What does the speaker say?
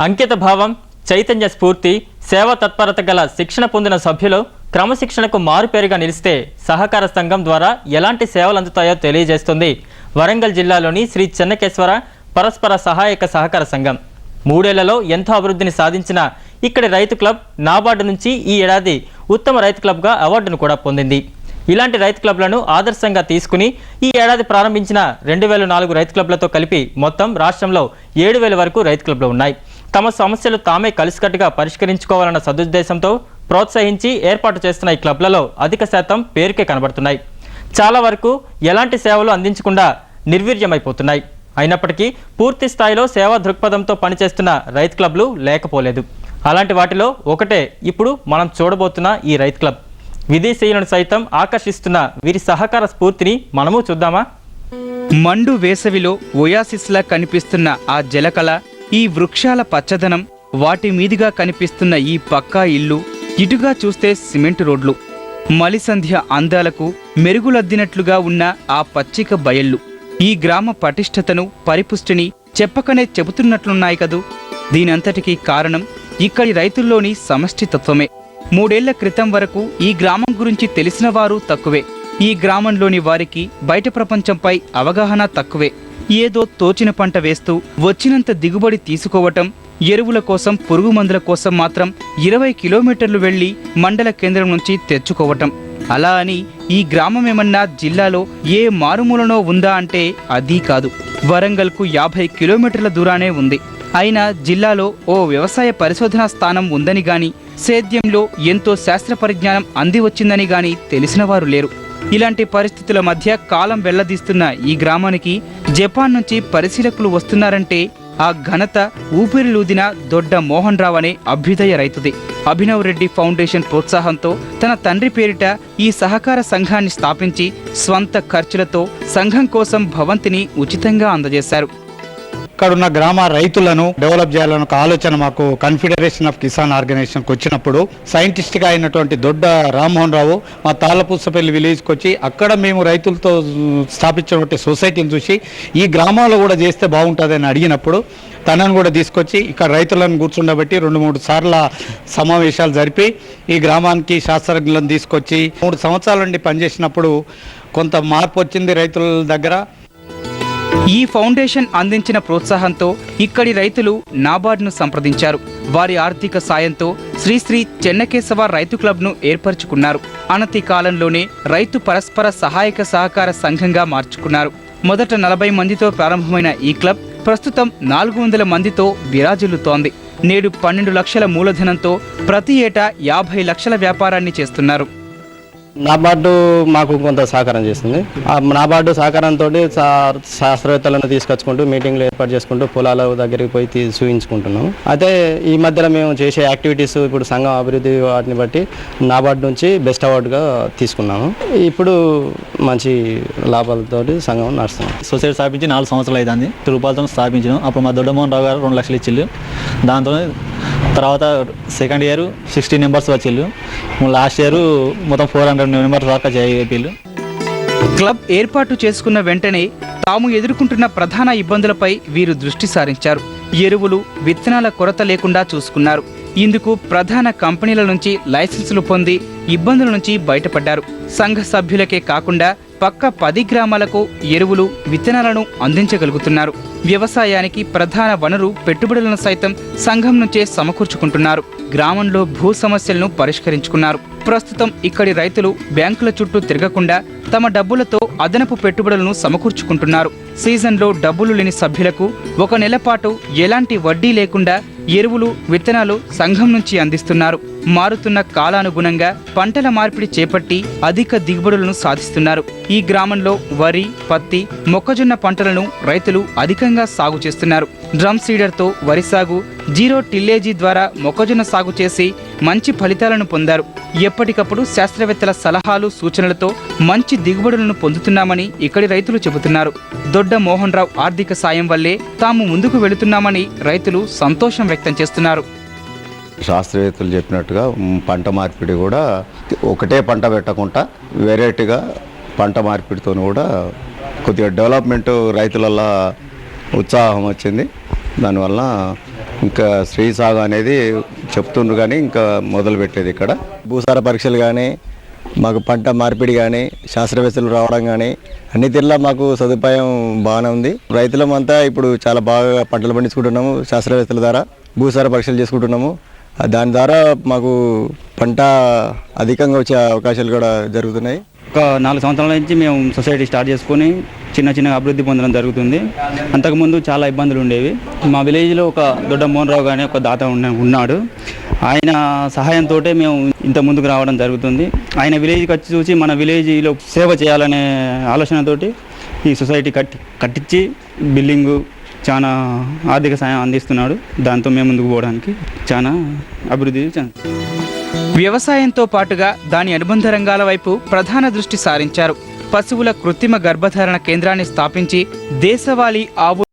అంకిత భావం, చైతన్య స్ఫూర్తి, సేవా తత్పరత గల శిక్షణ పొందిన సభ్యులు క్రమశిక్షణకు మారుపేరుగా నిలిస్తే సహకార సంఘం ద్వారా ఎలాంటి సేవలు అందుతాయో తెలియజేస్తుంది వరంగల్ జిల్లాలోని శ్రీ చెన్నకేశ్వర పరస్పర సహాయక సహకార సంఘం. 3 ఏళ్లలో ఎంతో అభివృద్ధిని సాధించిన ఇక్కడి రైతు క్లబ్ నాబార్డు నుంచి ఈ ఏడాది ఉత్తమ రైతు క్లబ్గా అవార్డును కూడా పొందింది. ఇలాంటి రైతు క్లబ్లను ఆదర్శంగా తీసుకుని ఈ ఏడాది ప్రారంభించిన 2004 రైతు క్లబ్లతో కలిపి మొత్తం రాష్ట్రంలో 7000 వరకు రైతు క్లబ్లు ఉన్నాయి. తమ సమస్యలు తామే కలిసికట్టుగా పరిష్కరించుకోవాలన్న సదుద్దేశంతో ప్రోత్సహించి ఏర్పాటు చేస్తున్న ఈ క్లబ్లలో అధిక శాతం పేరుకే కనబడుతున్నాయి. చాలా వరకు ఎలాంటి సేవలు అందించకుండా నిర్వీర్యమైపోతున్నాయి. అయినప్పటికీ పూర్తి స్థాయిలో సేవా దృక్పథంతో పనిచేస్తున్న రైతు క్లబ్లు లేకపోలేదు. అలాంటి వాటిలో ఒకటే ఇప్పుడు మనం చూడబోతున్న ఈ రైతు క్లబ్. విదేశీయులను సైతం ఆకర్షిస్తున్న వీరి సహకార స్ఫూర్తిని మనము చూద్దామా? మండు వేసవిలో ఒయాసిస్లా కనిపిస్తున్న ఆ జలకళ, ఈ వృక్షాల పచ్చదనం, వాటి మీదుగా కనిపిస్తున్న ఈ పక్కా ఇల్లు, ఇటుగా చూస్తే సిమెంట్ రోడ్లు, మలిసంధ్య అందాలకు మెరుగులద్దినట్లుగా ఉన్న ఆ పచ్చిక బయళ్ళు ఈ గ్రామ పటిష్టతను, పరిపుష్టిని చెప్పకనే చెబుతున్నట్లున్నాయి కదూ. దీనంతటికీ కారణం ఇక్కడి రైతుల్లోని సమష్టితత్వమే. 3 ఏళ్ల క్రితం వరకు ఈ గ్రామం గురించి తెలిసిన వారు తక్కువే. ఈ గ్రామంలోని వారికి బయట ప్రపంచంపై అవగాహన తక్కువే. ఏదో తోచిన పంట వేస్తూ వచ్చినంత దిగుబడి తీసుకోవటం, ఎరువుల కోసం, పురుగు మందుల కోసం మాత్రం 20 కిలోమీటర్లు వెళ్లి మండల కేంద్రం నుంచి తెచ్చుకోవటం. అలా అని ఈ గ్రామమేమన్నా జిల్లాలో ఏ మారుమూలనో ఉందా అంటే అదీ కాదు. వరంగల్కు 50 కిలోమీటర్ల దూరానే ఉంది. అయినా జిల్లాలో ఓ వ్యవసాయ పరిశోధనా స్థానం ఉందని గాని, సేద్యంలో ఎంతో శాస్త్ర పరిజ్ఞానం అంది వచ్చిందని గాని తెలిసిన వారు లేరు. ఇలాంటి పరిస్థితుల మధ్య కాలం వెళ్లదీస్తున్న ఈ గ్రామానికి జపాన్ నుంచి పరిశీలకులు వస్తున్నారంటే ఆ ఘనత ఊపిరిలూదిన దొడ్డ మోహన్ రావు అనే అభ్యుదయ రైతుది. అభినవ్ రెడ్డి ఫౌండేషన్ ప్రోత్సాహంతో తన తండ్రి పేరిట ఈ సహకార సంఘాన్ని స్థాపించి స్వంత ఖర్చులతో సంఘం కోసం భవంతిని ఉచితంగా అందజేశారు. ఇక్కడున్న గ్రామ రైతులను డెవలప్ చేయాలన్న ఒక ఆలోచన మాకు కన్ఫెడరేషన్ ఆఫ్ కిసాన్ ఆర్గనైజేషన్కి వచ్చినప్పుడు సైంటిస్ట్గా అయినటువంటి దొడ్డ రామ్మోహన్ రావు మా తాళ్ళపూసపల్లి విలేజ్కి వచ్చి అక్కడ మేము రైతులతో స్థాపించినటువంటి సొసైటీని చూసి ఈ గ్రామాల్లో కూడా చేస్తే బాగుంటుందని అడిగినప్పుడు తనను కూడా తీసుకొచ్చి ఇక్కడ రైతులను కూర్చుండబెట్టి 2-3 సార్ల సమావేశాలు జరిపి ఈ గ్రామానికి శాస్త్రజ్ఞులను తీసుకొచ్చి 3 సంవత్సరాల నుండి పనిచేసినప్పుడు కొంత మార్పు వచ్చింది రైతుల దగ్గర. ఈ ఫౌండేషన్ అందించిన ప్రోత్సాహంతో ఇక్కడి రైతులు నాబార్డును సంప్రదించారు. వారి ఆర్థిక సాయంతో శ్రీ చెన్నకేశవ రైతు క్లబ్ను ఏర్పరచుకున్నారు. అనతి కాలంలోనే రైతు పరస్పర సహాయక సహకార సంఘంగా మార్చుకున్నారు. మొదట 40 మందితో ప్రారంభమైన ఈ క్లబ్ ప్రస్తుతం 400 మందితో విరాజిల్లుతోంది. నేడు 12 లక్షల మూలధనంతో ప్రతి ఏటా 50 లక్షల వ్యాపారాన్ని చేస్తున్నారు. నాబార్డు మాకు కొంత సహకారం చేస్తుంది. ఆ నాబార్డు సహకారంతో శాస్త్రవేత్తలను తీసుకొచ్చుకుంటూ మీటింగ్లు ఏర్పాటు చేసుకుంటూ పొలాల దగ్గరికి పోయి చూయించుకుంటున్నాం. అయితే ఈ మధ్యలో మేము చేసే యాక్టివిటీస్ ఇప్పుడు సంఘం అభివృద్ధి వాటిని బట్టి నాబార్డు నుంచి బెస్ట్ అవార్డుగా తీసుకున్నాము. ఇప్పుడు మంచి లాభాలతో సంఘం నడుస్తుంది. సొసైటీ స్థాపించి 4 సంవత్సరాలు అవుతుంది. రూపాయలతో స్థాపించాను. అప్పుడు మా దొడ్డమోహన్ రావు గారు 2 లక్షలు ఇచ్చిళ్ళు. దాంతో తర్వాత సెకండ్ ఇయర్ 60 మెంబర్స్ వచ్చిళ్ళు. లాస్ట్ ఇయర్ మొత్తం 400 మెంబర్స్ దాకా చేయాలి. క్లబ్ ఏర్పాటు చేసుకున్న వెంటనే తాము ఎదుర్కొంటున్న ప్రధాన ఇబ్బందులపై వీరు దృష్టి సారించారు. ఎరువులు, విత్తనాల కొరత లేకుండా చూసుకున్నారు. ఇందుకు ప్రధాన కంపెనీల నుంచి లైసెన్సులు పొంది ఇబ్బందుల నుంచి బయటపడ్డారు. సంఘ సభ్యులకే కాకుండా పక్క 10 గ్రామాలకు ఎరువులు, విత్తనాలను అందించగలుగుతున్నారు. వ్యవసాయానికి ప్రధాన వనరు పెట్టుబడులను సైతం సంఘం నుంచే సమకూర్చుకుంటున్నారు. గ్రామంలో భూ సమస్యలను పరిష్కరించుకున్నారు. ప్రస్తుతం ఇక్కడి రైతులు బ్యాంకుల చుట్టూ తిరగకుండా తమ డబ్బులతో అదనపు పెట్టుబడులను సమకూర్చుకుంటున్నారు. సీజన్లో డబ్బులు లేని సభ్యులకు 1 నెల పాటు ఎలాంటి వడ్డీ లేకుండా ఎరువులు, విత్తనాలు సంఘం నుంచి అందిస్తున్నారు. మారుతున్న కాలానుగుణంగా పంటల మార్పిడి చేపట్టి అధిక దిగుబడులను సాధిస్తున్నారు. ఈ గ్రామంలో వరి, పత్తి, మొక్కజొన్న పంటలను రైతులు అధికంగా సాగు చేస్తున్నారు. డ్రమ్ సీడర్తో వరి సాగు, 0 టిల్లేజీ ద్వారా మొక్కజొన్న సాగు చేసి మంచి ఫలితాలను పొందారు. ఎప్పటికప్పుడు శాస్త్రవేత్తల సలహాలు, సూచనలతో మంచి దిగుబడులను పొందుతున్నామని ఇక్కడి రైతులు చెబుతున్నారు. దొడ్డ మోహన్ రావు ఆర్థిక సాయం వల్లే తాము ముందుకు వెళుతున్నామని రైతులు సంతోషం వ్యక్తం చేస్తున్నారు. శాస్త్రవేత్తలు చెప్పినట్టుగా పంట మార్పిడి కూడా ఒకటే పంట పెట్టకుండా వెరైటీగా పంట మార్పిడితో కూడా కొద్దిగా డెవలప్మెంట్ రైతులలో ఉత్సాహం వచ్చింది. దానివల్ల ఇంకా శ్రీ సాగు అనేది చెప్తుండ్రు కానీ ఇంకా మొదలు పెట్టలేదు ఇక్కడ. భూసార పరీక్షలు కానీ మాకు పంట మార్పిడి కానీ శాస్త్రవేత్తలు రావడం కానీ అన్ని తీరులా మాకు సదుపాయం బాగానే ఉంది. రైతులమంతా ఇప్పుడు చాలా బాగా పంటలు పండించుకుంటున్నాము. శాస్త్రవేత్తల ద్వారా భూసార పరీక్షలు చేసుకుంటున్నాము. దాని ద్వారా మాకు పంట అధికంగా వచ్చే అవకాశాలు కూడా జరుగుతున్నాయి. ఒక 4 సంవత్సరాల నుంచి మేము సొసైటీ స్టార్ట్ చేసుకొని చిన్న అభివృద్ధి పొందడం జరుగుతుంది. అంతకుముందు చాలా ఇబ్బందులు ఉండేవి. మా విలేజ్లో ఒక దొడ్డ మోహన్ రావు గారి ఒక దాత ఉన్నాడు. ఆయన సహాయంతో మేము ఇంత ముందుకు రావడం జరుగుతుంది. ఆయన విలేజ్కి వచ్చి చూసి మన విలేజ్లో సేవ చేయాలనే ఆలోచనతోటి ఈ సొసైటీ కట్టించి బిల్డింగు చాలా ఆర్థిక సాయం అందిస్తున్నాడు. దాంతో మేము ముందుకు పోవడానికి చాలా అభివృద్ధి చెందుతుంది. వ్యవసాయంతో పాటుగా దాని అనుబంధ రంగాల వైపు ప్రధాన దృష్టి సారించారు. పశువుల కృత్రిమ గర్భధారణ కేంద్రాన్ని స్థాపించి దేశవాళీ ఆవు